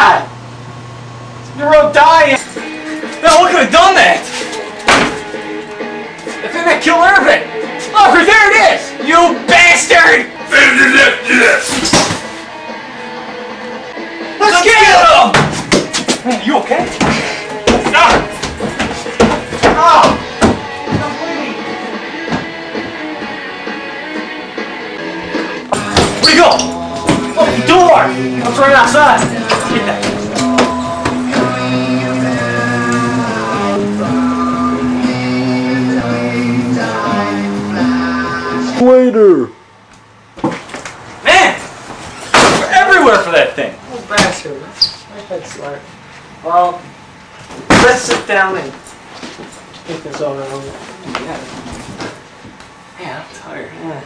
God! You're all dying! No, what could have done that? The thing that killed Irvin! Look, right there it is! You bastard! Let's get him! Man, you okay? Stop! Oh! I'm bleeding! Where'd he go? Oh, the door! I was right outside. Get that. Later. Man! We're everywhere for that thing. Oh, bastard. My head's smart. Well, let's sit down and think this over. Yeah. Man, I'm tired. Yeah.